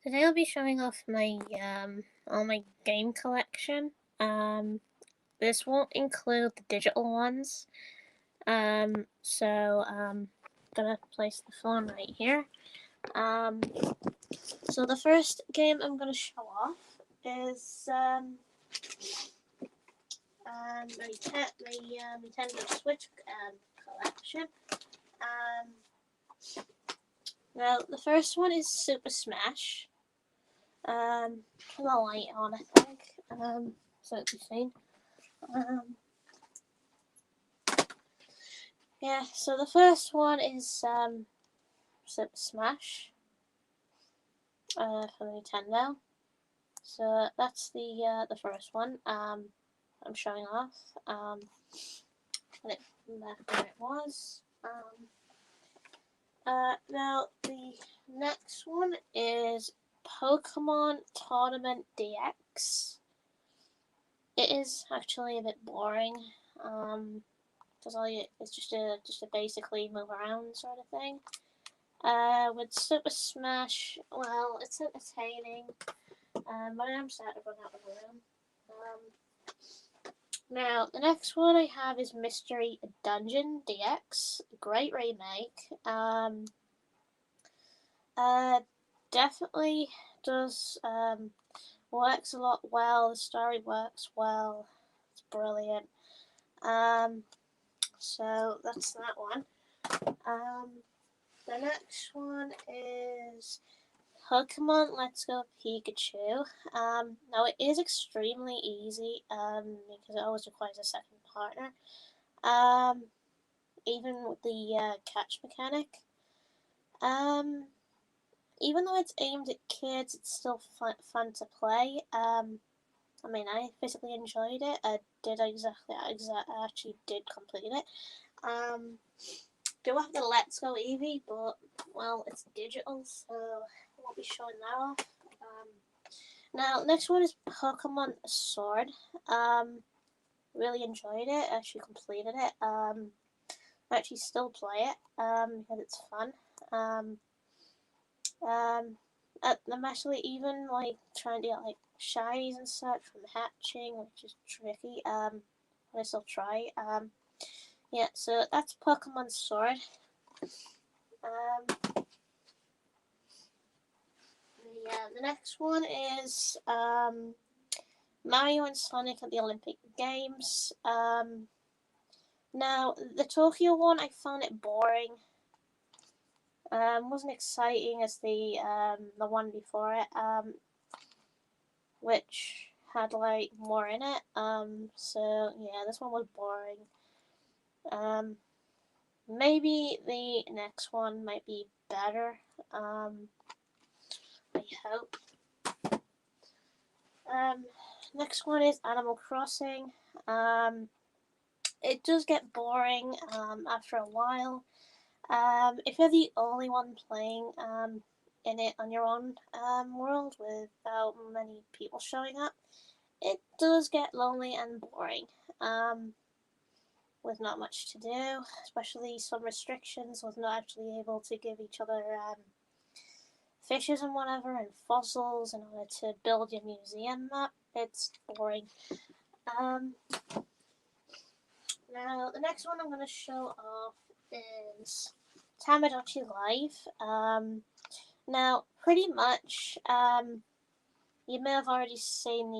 Today I'll be showing off my all my game collection. This won't include the digital ones. Gonna place the phone right here. Um, so the first game I'm gonna show off is my Nintendo Switch collection. Um, Now the first one is Super Smash. Put the light on, I think. So it can be seen. Yeah, so the first one is Super Smash for Nintendo. So that's the first one I'm showing off. Back where it was. Now the next one is Pokemon Tournament DX. It is actually a bit boring. Because it's just a basically move around sort of thing. With Super Smash, well, it's entertaining, but I am sad to run out of room. Now, the next one I have is Mystery Dungeon DX. Great remake. Definitely does, works a lot well. The story works well. It's brilliant. So that's that one. The next one is Pokemon Let's Go Pikachu. Now it is extremely easy because it always requires a second partner. Even with the catch mechanic. Even though it's aimed at kids, it's still fun to play. I physically enjoyed it. I actually did complete it. Do have the Let's Go Eevee, but well, it's digital, so I won't be showing that off. Now, next one is Pokemon Sword. Really enjoyed it. Actually completed it. I actually still play it because it's fun. I'm actually even like trying to get like shinies and such from hatching, which is tricky. But I still try. Yeah, so that's Pokemon Sword. The next one is Mario and Sonic at the Olympic Games. Now the Tokyo one, I found it boring. Wasn't exciting as the one before it. Which had like more in it. So yeah, this one was boring. Maybe the next one might be better. I hope. Next one is Animal Crossing. It does get boring after a while. If you're the only one playing in it on your own world without many people showing up, it does get lonely and boring. With not much to do, especially some restrictions with not actually able to give each other fishes and whatever and fossils in order to build your museum up. It's boring. Now, the next one I'm going to show off is Tamagotchi Live. Now, pretty much, you may have already seen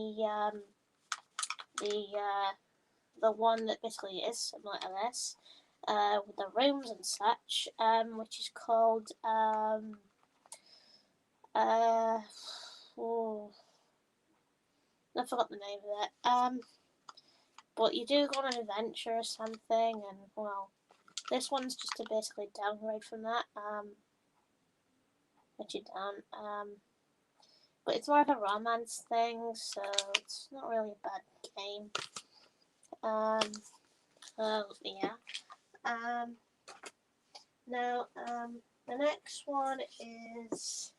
the one that basically is similar to this, with the rooms and such, which is called oh, I forgot the name of it. But you do go on an adventure or something, and well, this one's just a basically downgrade from that. Which you don't. But it's more of a romance thing, so it's not really a bad game. Yeah. Now, the next one is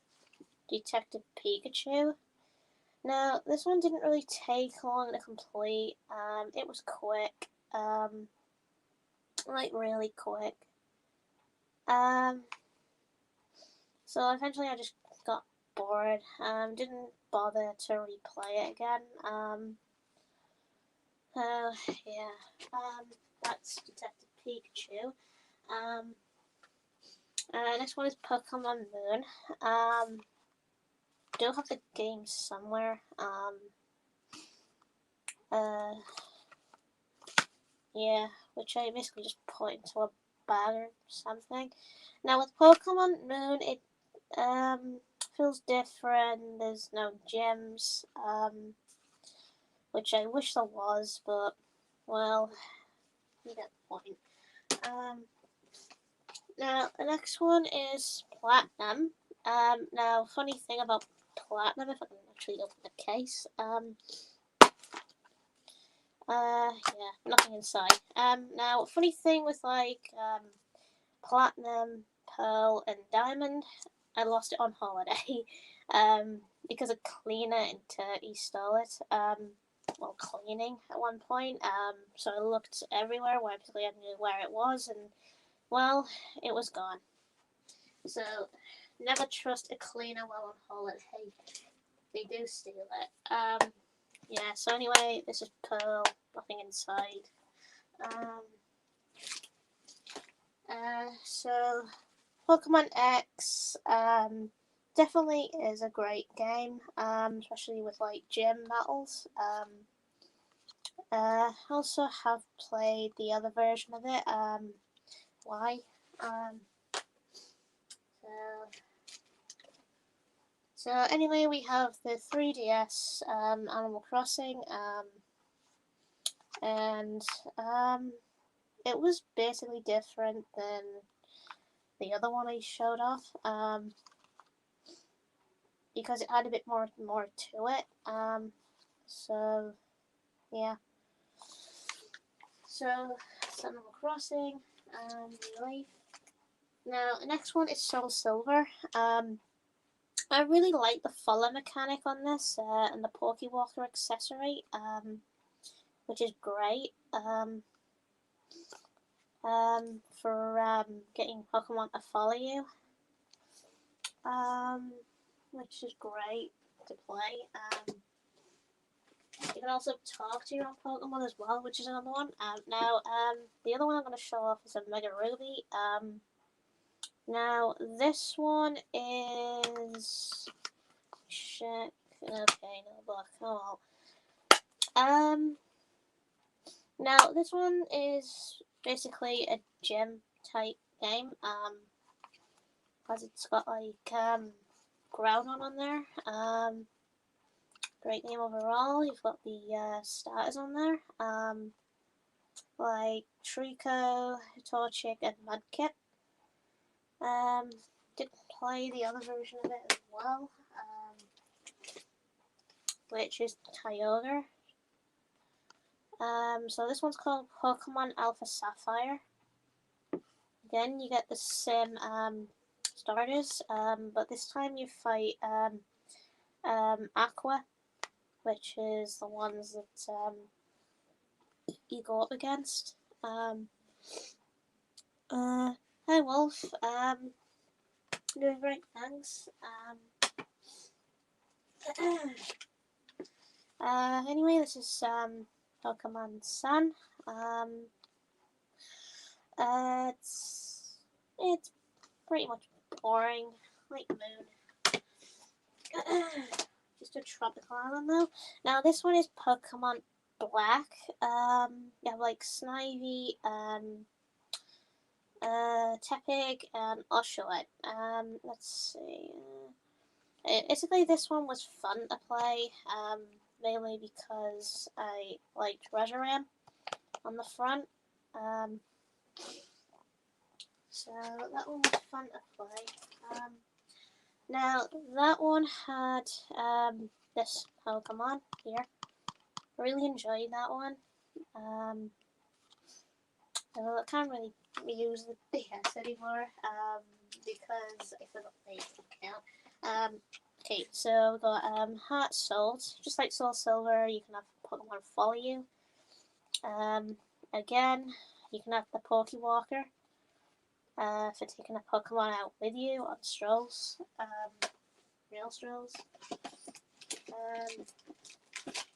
Detective Pikachu. Now, this one didn't really take long to complete. It was quick. Like, really quick. So eventually I just got bored. Didn't bother to replay it again. Yeah. That's Detective Pikachu. Next one is Pokemon Moon. Do have the game somewhere. Yeah, which I basically just put into a bag or something. Now with Pokemon Moon, it feels different. There's no gyms, which I wish there was, but well, you get the point. Now the next one is Platinum. Now funny thing about Platinum, if I can actually open the case, yeah, nothing inside. Now funny thing with like Platinum, Pearl, and Diamond, I lost it on holiday, because a cleaner in Turkey stole it. While cleaning at one point. So I looked everywhere where basically I knew where it was, and well, it was gone. So never trust a cleaner while on holiday. They do steal it. Yeah. So anyway, this is Pearl. Nothing inside. So Pokemon X definitely is a great game, especially with like gym battles. Also have played the other version of it, Y. So anyway, we have the 3DS Animal Crossing, and it was basically different than the other one I showed off, because it had a bit more to it. So yeah. So it's Animal Crossing, New Leaf. Now the next one is Soul Silver. I really like the follow mechanic on this, and the Pokewalker accessory, which is great. For getting Pokemon to follow you, which is great to play. You can also talk to your own Pokemon as well, which is another one. Now, the other one I'm going to show off is a Mega Ruby. Now, this one is... Check. Okay, no book. Oh well. Now, this one is basically a gym type game. Because it's got like, Groudon on there. Great game overall. You've got the starters on there. Like Trico, Torchic, and Mudkip. Did play the other version of it as well, which is Kyogre. So this one's called Pokemon Alpha Sapphire. Again, you get the same starters, but this time you fight Aqua, which is the ones that you go up against. Hi Wolf. Doing great, thanks. Anyway, this is Pokemon Sun. It's pretty much boring, like Moon. Just a tropical island though. Now this one is Pokemon Black. You have like Snivy, Tepig, and Oshawott. Let's see. Basically, this one was fun to play, mainly because I liked Reshiram on the front. So that one was fun to play. Now, that one had this Pokemon here. Really enjoyed that one. I can't really use the DS anymore because I forgot the account. Okay, so we've got Heart Soul. Just like Soul Silver, you can have Pokemon follow you. Again, you can have the Pokewalker for taking a Pokemon out with you on strolls. real straws.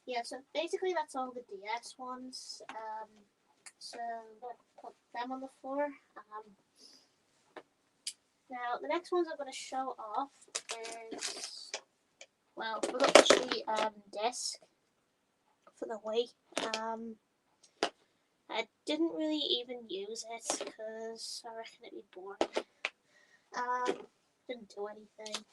Yeah, so basically that's all the DS ones. So I'm going to put them on the floor. Now, the next ones I'm going to show off is, well, we've got the disc for the Wii. I didn't really even use it because I reckon it'd be boring. Didn't do anything.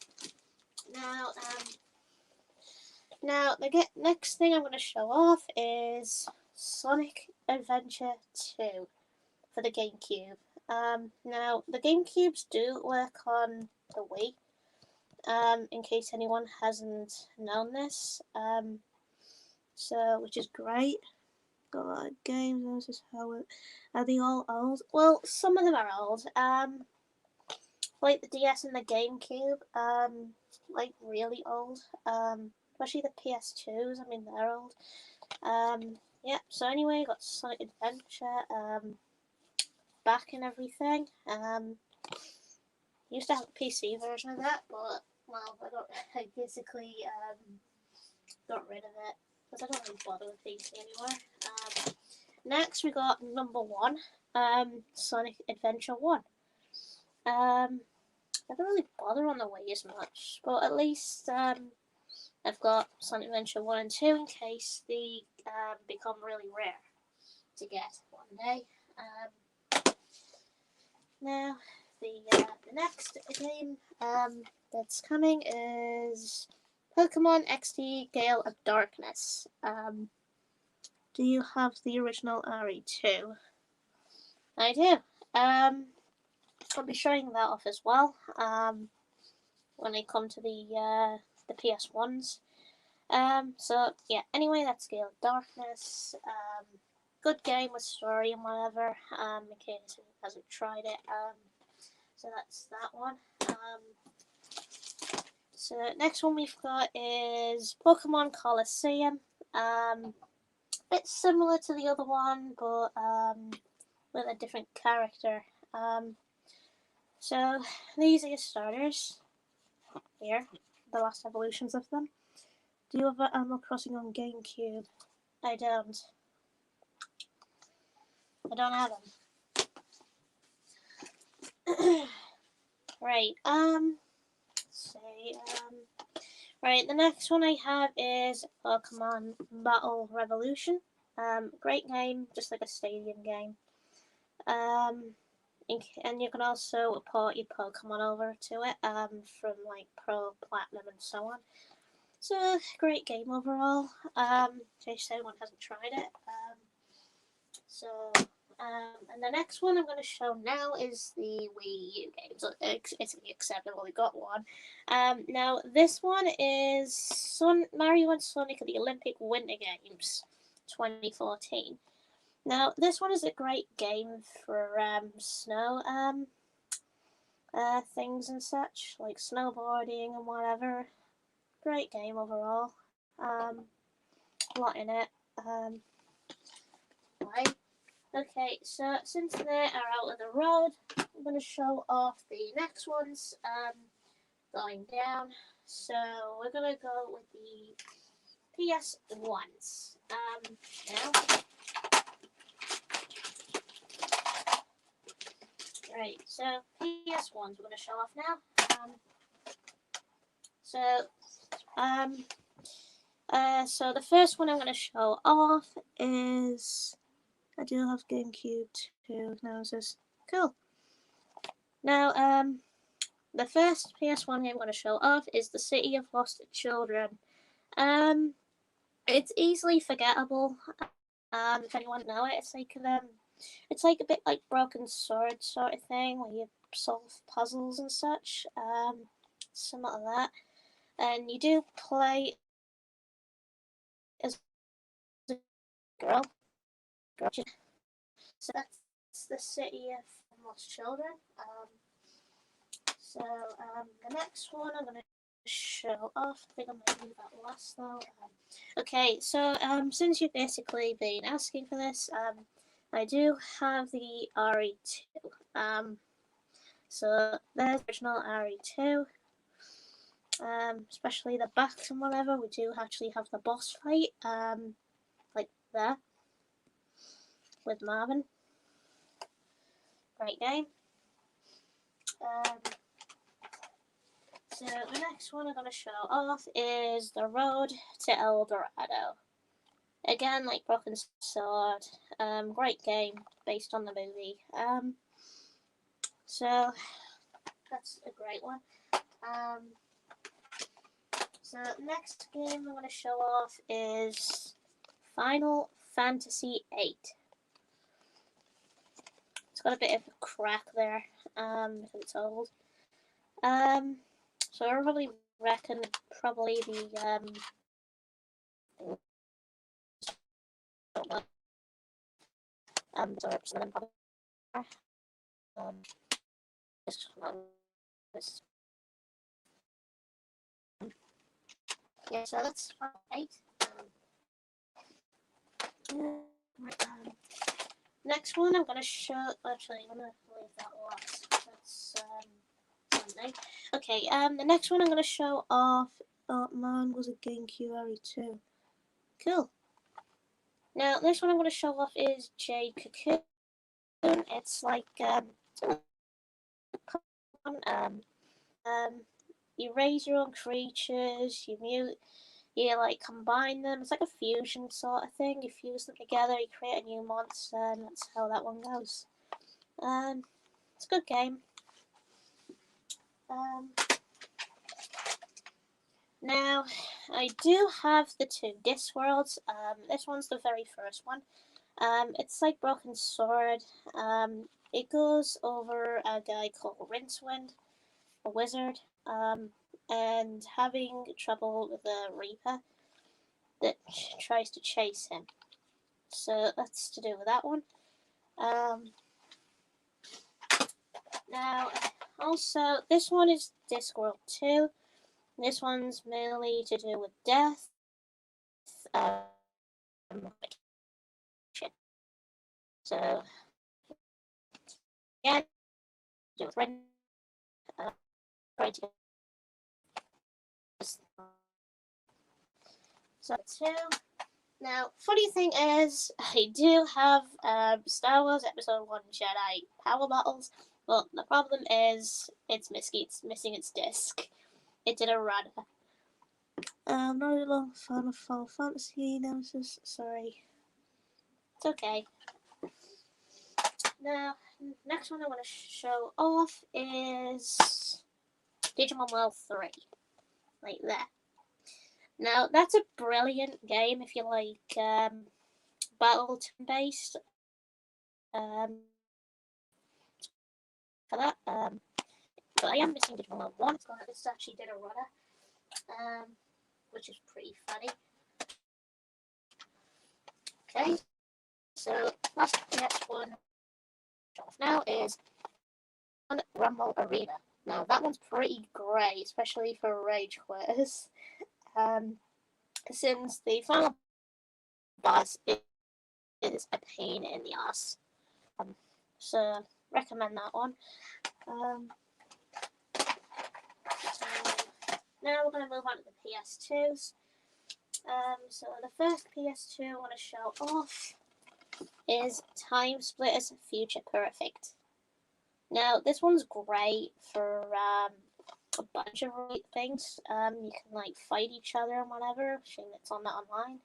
Now the next thing I'm going to show off is Sonic Adventure 2 for the GameCube. Now the GameCubes do work on the Wii. In case anyone hasn't known this. So which is great. Got a lot of games. This is how it. Are they all old? Well, some of them are old. Like the DS and the GameCube. Like really old. Especially the PS2s. I mean, they're old. Yeah. So anyway, got Sonic Adventure. Back and everything. Used to have a PC version of that, but well, I basically got rid of it because I don't really bother with PC anymore. Next, we got number 1, Sonic Adventure 1. I don't really bother on the Wii as much, but at least I've got Sonic Adventure 1 and 2 in case they become really rare to get one day. Now, the next game that's coming is Pokemon XD Gale of Darkness. Do you have the original RE2? I do. I'll be showing that off as well when I come to the PS1s. So yeah, anyway, that's Gale of Darkness. Good game with story and whatever, in case anyone hasn't tried it. So that's that one. So next one we've got is Pokemon Colosseum. Bit similar to the other one, but with a different character. So these are your starters. Here, the last evolutions of them. Do you have Animal Crossing on GameCube? I don't. I don't have them. Right. Right. The next one I have is Pokemon Battle Revolution. Great game, just like a stadium game. And you can also port your Pokemon over to it. From like Pro, Platinum, and so on. So great game overall. In case anyone hasn't tried it. And the next one I'm going to show now is the Wii U game. So it's acceptable. We got one. Now this one is Mario and Sonic at the Olympic Winter Games, 2014. Now this one is a great game for snow things and such, like snowboarding and whatever. Great game overall. A lot in it. Right. Okay, so since they are out of the road, I'm going to show off the next ones going down. So we're going to go with the PS1s. Now. Right, so PS1s we're going to show off now. So the first one I'm going to show off is... I do have GameCube too. Now it's just cool. Now, the first PS1 game I'm going to show off is The City of Lost Children. It's easily forgettable. If anyone know it, it's like a bit like Broken Sword sort of thing, where you solve puzzles and such. Something like that. And you do play as a girl. So that's The City of Lost Children. The next one I'm going to show off. I think I might leave that last though. Okay, so since you've basically been asking for this, I do have the RE2. So there's the original RE2. especially the backs and whatever. We do actually have the boss fight, like there, with Marvin. Great game. So the next one I'm going to show off is The Road to El Dorado. Again, like Broken Sword, great game based on the movie. So that's a great one. So next game I'm going to show off is Final Fantasy VIII. It's got a bit of a crack there, because it's old. So I probably reckon the sorry, some of them probably this. Yeah, so that's 8. Next one I'm gonna show. Actually, I'm gonna leave that last. That's Sunday. Okay. The next one I'm gonna show off. Oh man, was a GameCube too. Cool. Now, this one I'm gonna show off is Jade Cocoon. It's like you raise your own creatures. You like combine them. It's like a fusion sort of thing. You fuse them together, you create a new monster, and that's how that one goes. It's a good game. Now, I do have the 2 Discworlds. This one's the very first one. It's like Broken Sword. It goes over a guy called Rincewind, a wizard, and having trouble with a Reaper that tries to chase him. So that's to do with that one. Now, also, this one is Discworld 2. This one's mainly to do with death. So, again, do with Ren. Try to so 2. Now, funny thing is, I do have Star Wars Episode 1 Jedi Power Battles, but the problem is it's missing its disc. It did a run. I'm not a long fan of Final Fantasy Nemesis, sorry. It's okay. Now, next one I want to show off is Digimon World 3. Like that. Now, that's a brilliant game if you like battle based. For that, but I am missing Digimon World 1. This actually did a runner, which is pretty funny. Okay, so the next one now is Rumble Arena. Now, that one's pretty great, especially for rage quitters. Since the final boss is a pain in the ass. So, recommend that one. So now we're going to move on to the PS2s. So the first PS2 I want to show off is Time Splitters Future Perfect. Now, this one's great for a bunch of things. You can like fight each other and whatever, showing it's on that online.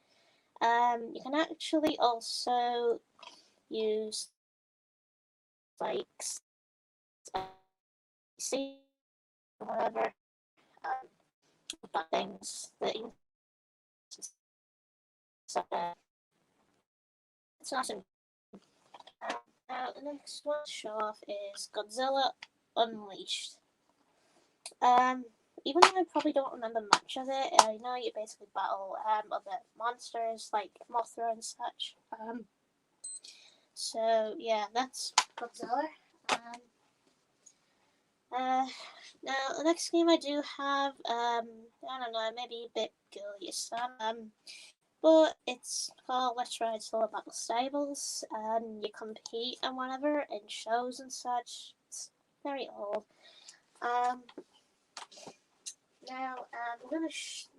You can actually also use like see whatever things that you it's awesome. The next one to show off is Godzilla Unleashed. Even though I probably don't remember much of it, I know you basically battle other monsters like Mothra and such. So yeah, that's Godzilla. Now the next game I do have, I don't know, maybe a bit girly, but it's called Let's Ride Solo Battle Stables, and you compete and whatever in shows and such. It's very old. Now,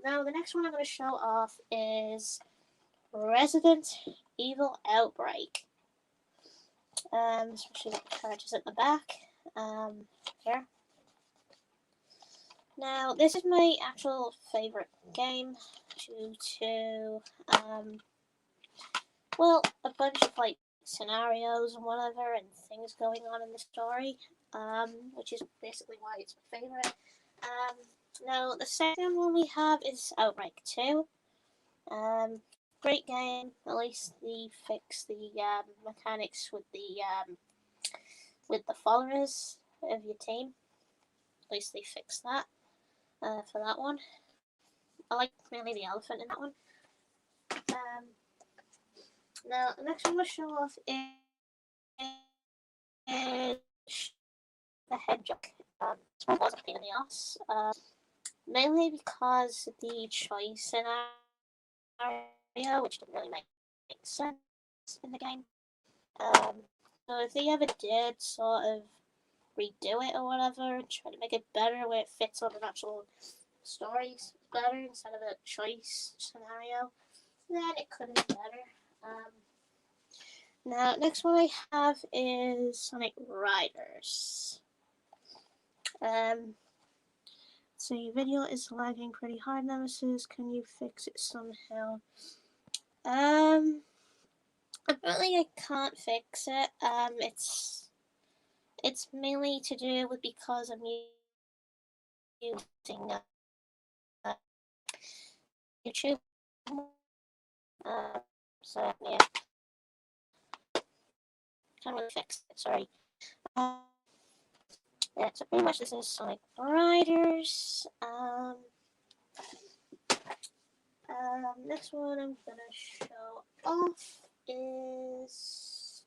now the next one I'm gonna show off is Resident Evil Outbreak. Especially got the characters at the back. Here. Now, this is my actual favorite game due to well, a bunch of like scenarios and whatever, and things going on in the story, which is basically why it's my favorite. Now, the second one we have is Outbreak 2. Great game. At least they fix the mechanics with the followers of your team. At least they fixed that for that one. I like mainly the elephant in that one. Now, the next one we'll show off is the Hedgehog. This one was a pain in the ass. Mainly because the choice scenario, which didn't really make sense in the game. So if they ever did sort of redo it or whatever, and try to make it better where it fits on an actual story better instead of a choice scenario, then it could have been better. Now, next one I have is Sonic Riders. So your video is lagging pretty hard, Nemesis. Can you fix it somehow? Apparently I can't fix it. It's mainly to do with because I'm using YouTube. So yeah, can't really fix it. Sorry. Yeah, so pretty much this is Sonic Riders. Next one I'm gonna show off is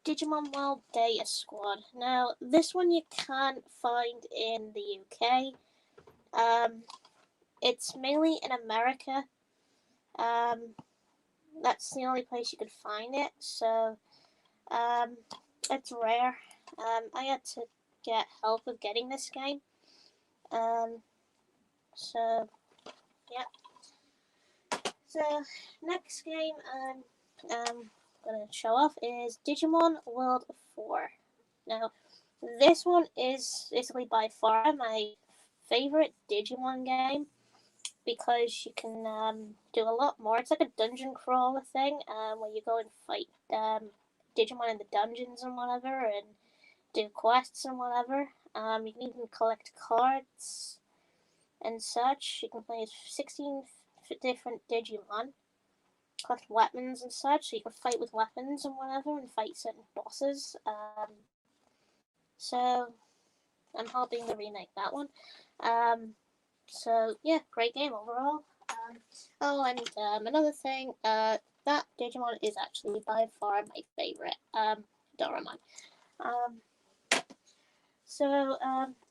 Digimon World Data Squad. Now, this one you can't find in the UK. It's mainly in America. That's the only place you could find it. So, it's rare. I had to get help with getting this game. So, yeah. So, next game I'm gonna show off is Digimon World 4. Now, this one is basically by far my favorite Digimon game because you can do a lot more. It's like a dungeon crawler thing where you go and fight Digimon in the dungeons and whatever, and do quests and whatever. You can even collect cards and such. You can play as 16 different Digimon, collect weapons and such, so you can fight with weapons and whatever, and fight certain bosses. So I'm hoping to remake that one. So yeah, great game overall. And another thing, that Digimon is actually by far my favorite. Doraemon. So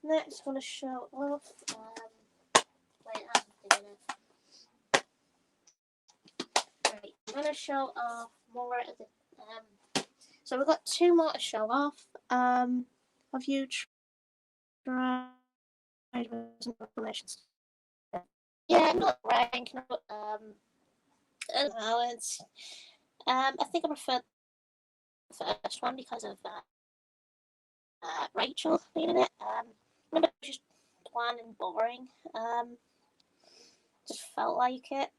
next, I'm gonna show off. Wait, I'm thinking of. Right, I'm gonna show off more of the. So we've got two more to show off. Have you tried relations? Yeah, not rank. Not, I don't know. It's. I think I prefer the first one because of Rachel being in it. Remember, it was just bland and boring. Just felt like it.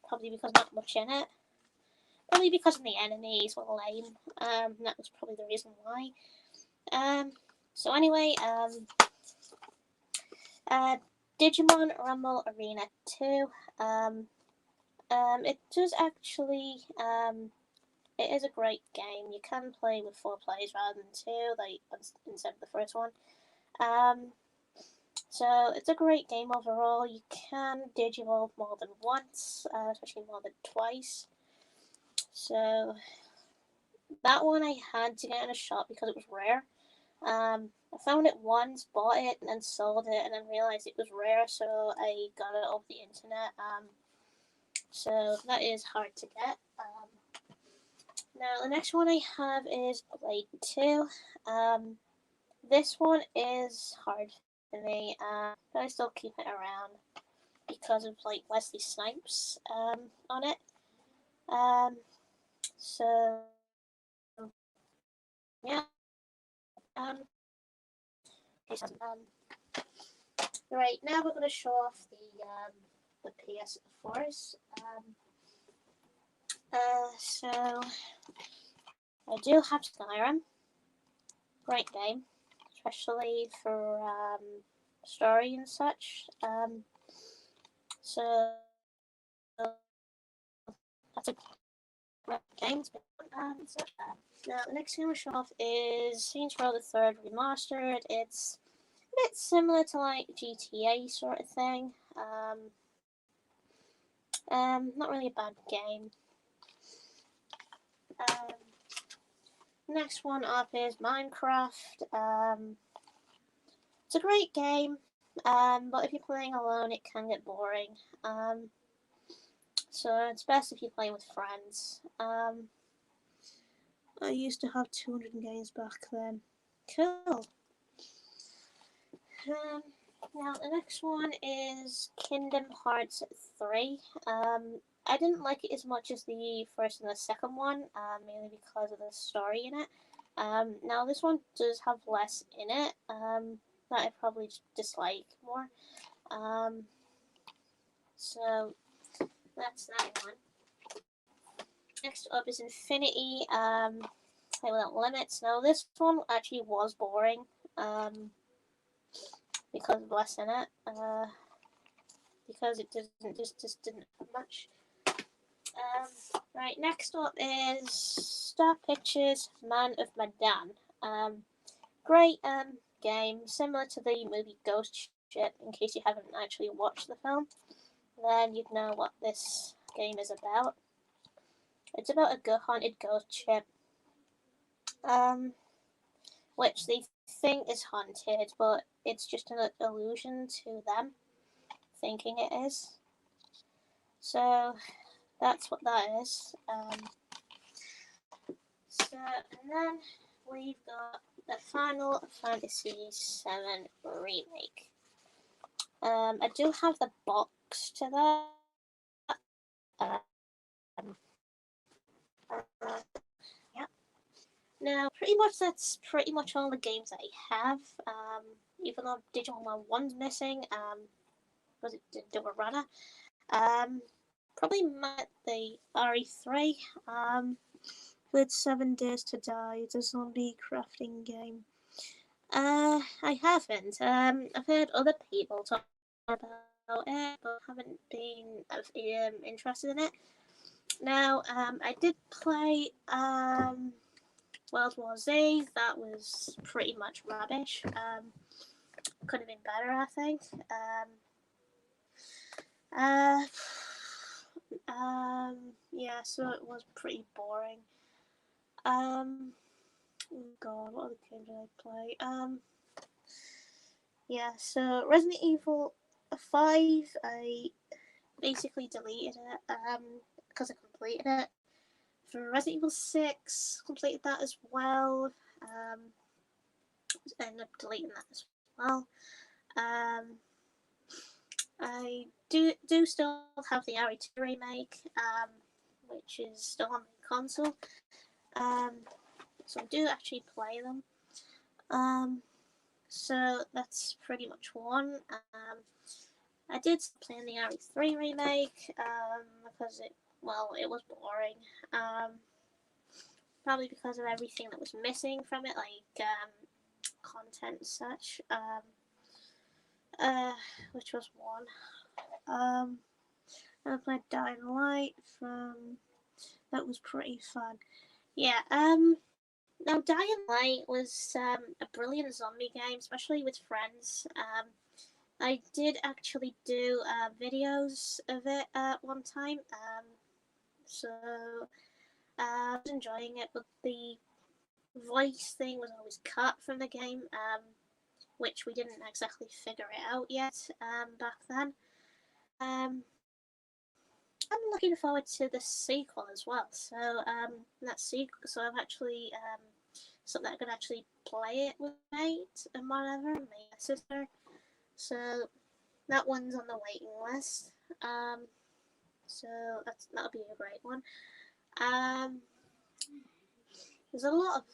Probably because not much in it. Probably because the enemies were lame. That was probably the reason why. So anyway, Digimon Rumble Arena 2. It does actually, it is a great game. You can play with 4 players rather than 2, like instead of the first one. So it's a great game overall. You can digivolve more than once, especially more than twice. So that one I had to get in a shop because it was rare. I found it once, bought it, and then sold it, and then realized it was rare, so I got it off the internet. So that is hard to get. Now the next one I have is Blade 2. This one is hard to me, but I still keep it around because of like Wesley Snipes on it. So yeah. Um, right now we're gonna show off the PS4s. So I do have Skyrim. Great game, especially for story and such. So that's a great game. Now the next game we show off is Saints Row the Third Remastered. It's a bit similar to like GTA sort of thing. Not really a bad game. Next one up is Minecraft. It's a great game, but if you're playing alone, it can get boring. So it's best if you play with friends. I used to have 200 games back then. Cool. Now the next one is Kingdom Hearts 3. I didn't like it as much as the first and the second one, mainly because of the story in it. Now this one does have less in it, that I probably dislike more. So that's that one. Next up is Infinity, Play Without Limits. Now this one actually was boring, because of less in it, because it just didn't have much. Right, next up is Star Pictures Man of Medan. Great game, similar to the movie Ghost Ship. In case you haven't actually watched the film, then you'd know what this game is about. It's about a haunted ghost ship, which they think is haunted, but it's just an illusion to them, thinking it is. So that's what that is. And then we've got the Final Fantasy VII Remake. I do have the box to that. Yeah. Now, pretty much that's pretty much all the games that I have. Even though Digital Man 1's missing, because it didn't do a runner. Probably the RE3. With 7 Days to Die. It's a zombie crafting game. I haven't. I've heard other people talk about it, but haven't been interested in it. Now, I did play World War Z. That was pretty much rubbish. Could have been better, I think. Yeah, so it was pretty boring. Oh God, what other games did I play? Yeah, so Resident Evil 5, I basically deleted it, because I completed it. For Resident Evil 6, completed that as well. Ended up deleting that as well. I do still have the RE2 remake, which is still on the console. So I do actually play them. So that's pretty much one. I did play the RE3 remake, because it was boring. Probably because of everything that was missing from it, like content and such. Which was one. I played Dying Light that was pretty fun. Yeah, now Dying Light was a brilliant zombie game, especially with friends. I did actually do videos of it at one time, so I was enjoying it, but the voice thing was always cut from the game, which we didn't exactly figure it out yet back then. I'm looking forward to the sequel as well. So so I've actually so that I could actually play it with my mate and whatever, my sister. So that one's on the waiting list. So that'll be a great one. Um, there's a lot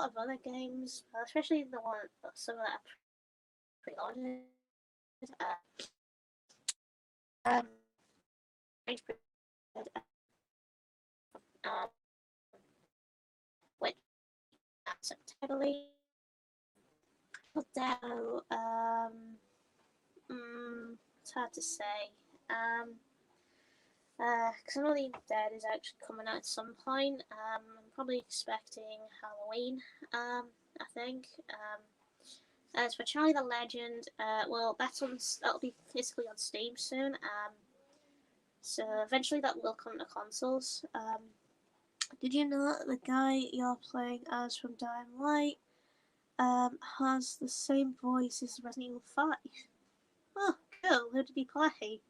of other games, especially the one some that are pre-ordered. Um, um, which September. So, it's hard to say. Because I know the Dead is actually coming out at some point. I'm probably expecting Halloween. I think. As for Charlie the Legend, well, that'll be physically on Steam soon. So eventually that will come to consoles. Did you know that the guy you're playing as from Dying Light has the same voice as Resident Evil 5? Oh, cool. Who did he play?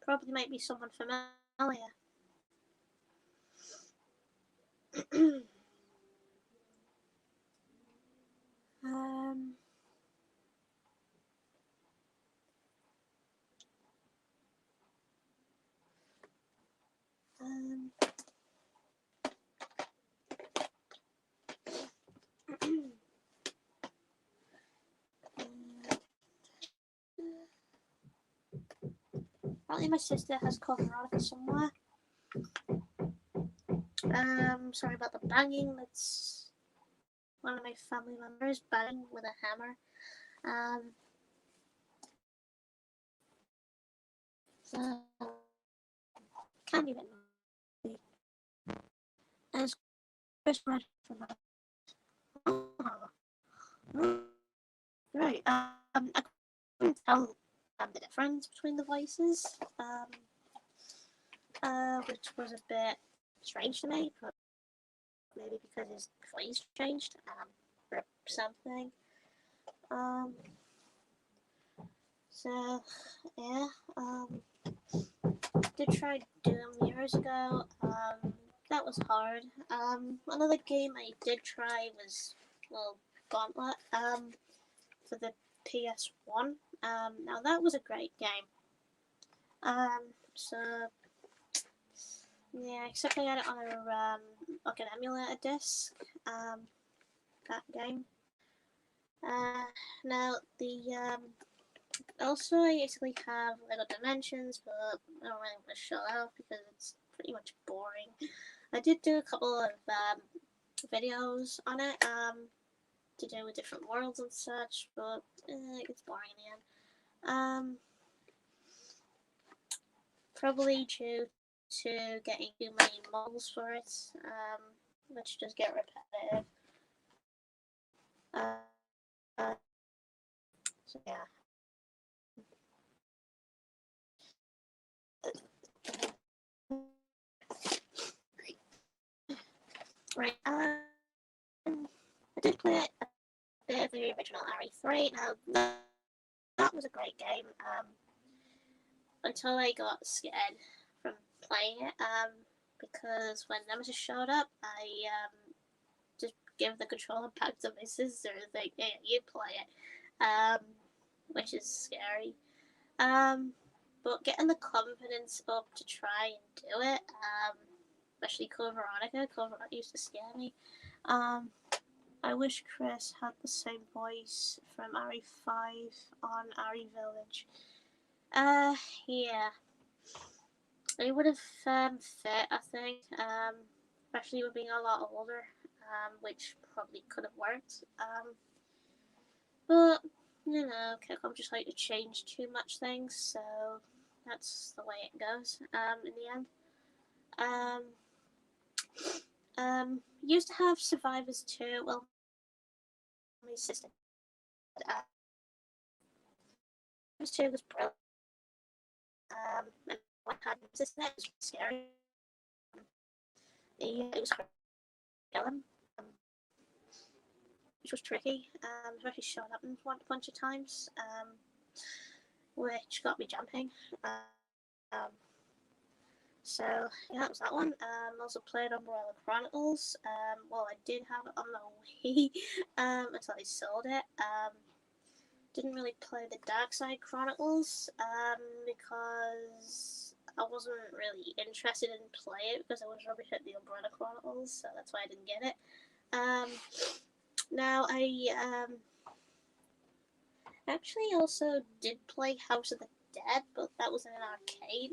Probably might be someone familiar. um, um, Apparently my sister has Code Veronica somewhere. Sorry about the banging. That's one of my family members banging with a hammer. So can't even know. As Chris read from that. Right. I couldn't tell the difference between the voices. Which was a bit strange to me, but maybe because his voice changed, or something. So yeah, did try Doom years ago. That was hard. Another game I did try was, well, Gauntlet. For the PS1. Now that was a great game. So yeah, except I had it on a like an emulator disc. That game. Now the also I basically have Lego Dimensions, but I don't really want to show that off because it's pretty much boring. I did do a couple of videos on it to do with different worlds and such, but it gets boring in the end. Probably due to getting too many models for it, which just get repetitive. So yeah. Right. I did play a bit of the original RE3. Now that was a great game. Until I got scared from playing it. Because when Nemesis showed up, I just give the controller back to my sister and think, "Hey, you play it," which is scary. But getting the confidence up to try and do it, especially Code Veronica. Code Veronica used to scare me. I wish Chris had the same voice from RE5 on RE Village. Yeah. It would have fit, I think, especially with being a lot older, which probably could have worked. But, you know, Capcom just like to change too much things, so that's the way it goes in the end. Used to have Survivors 2. Well, my sister. Survivors 2 was brilliant. And when I had my sister, it was scary. It was hard to kill him, which was tricky. Especially shot up a bunch of times, which got me jumping. So yeah, that was that one. Also played Umbrella Chronicles. Well, I did have it on the Wii until I sold it. Didn't really play the Dark Side Chronicles because I wasn't really interested in playing it because I was rubbish at the Umbrella Chronicles, so that's why I didn't get it. Now I actually also did play House of the Dead, but that was in an arcade.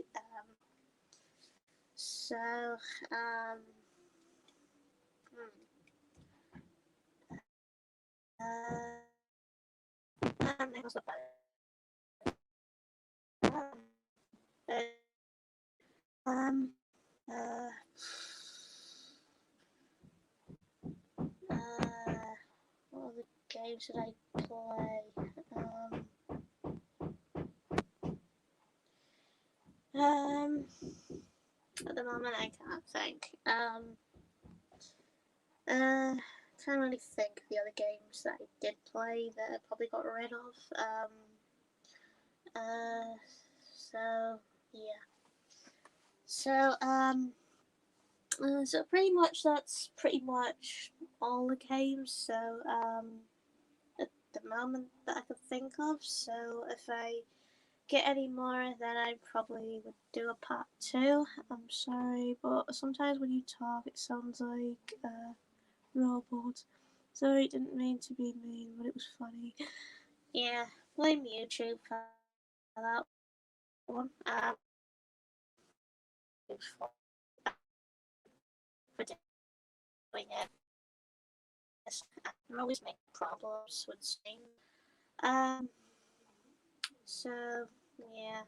So um, that was not bad. Um, uh, what other games did I play? At the moment I can't think. Can't really think of the other games that I did play that I probably got rid of. So yeah. So pretty much that's pretty much all the games. So at the moment that I could think of. So if I get any more, then I probably would do a part 2. I'm sorry, but sometimes when you talk, it sounds like robot. Sorry, didn't mean to be mean, but it was funny. Yeah, blame YouTube for that one. For doing it. I always make problems with Steam. So yeah.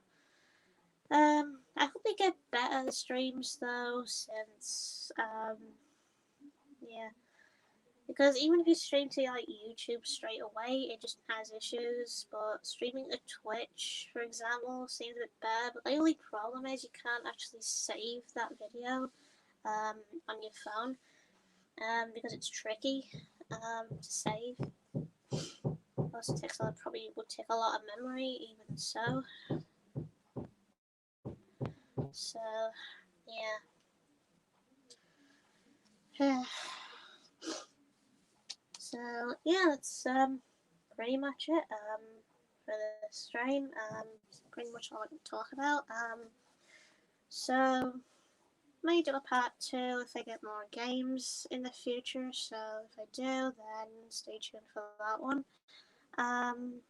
I hope they get better streams though, since yeah. Because even if you stream to like YouTube straight away, it just has issues. But streaming to Twitch, for example, seems a bit bad. But the only problem is you can't actually save that video on your phone because it's tricky to save. Plus, it takes probably would take a lot of memory, even so. So, yeah. So yeah, that's pretty much it for this stream. Pretty much all I can talk about. So may do a part 2 if I get more games in the future. So if I do, then stay tuned for that one. And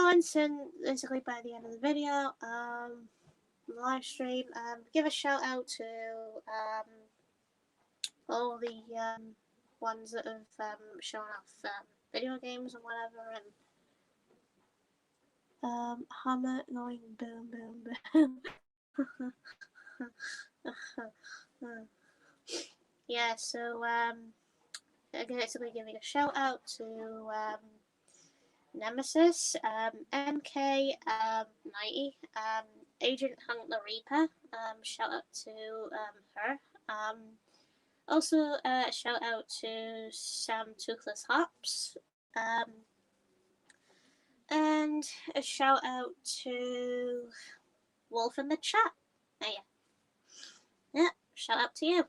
and soon, basically by the end of the video, live stream, give a shout out to all the ones that have shown off video games and whatever, and Hammer going boom boom boom. Yeah, so I'm basically giving a shout out to Nemesis, MK90, Agent Hank the Reaper. Shout out to her. Also, a shout out to Sam Toothless Hops. And a shout out to Wolf in the chat. Oh, yeah. Yeah, shout out to you.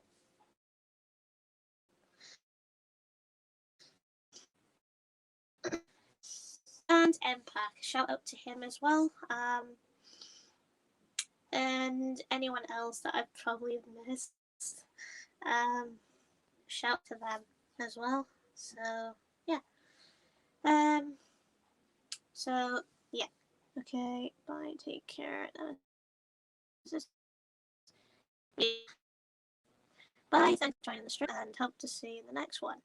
And Mpac, shout out to him as well. And anyone else that I've probably missed, shout to them as well. So yeah. So yeah. Okay. Bye. Take care. Yeah. Bye. Thanks for joining the stream, and hope to see you in the next one.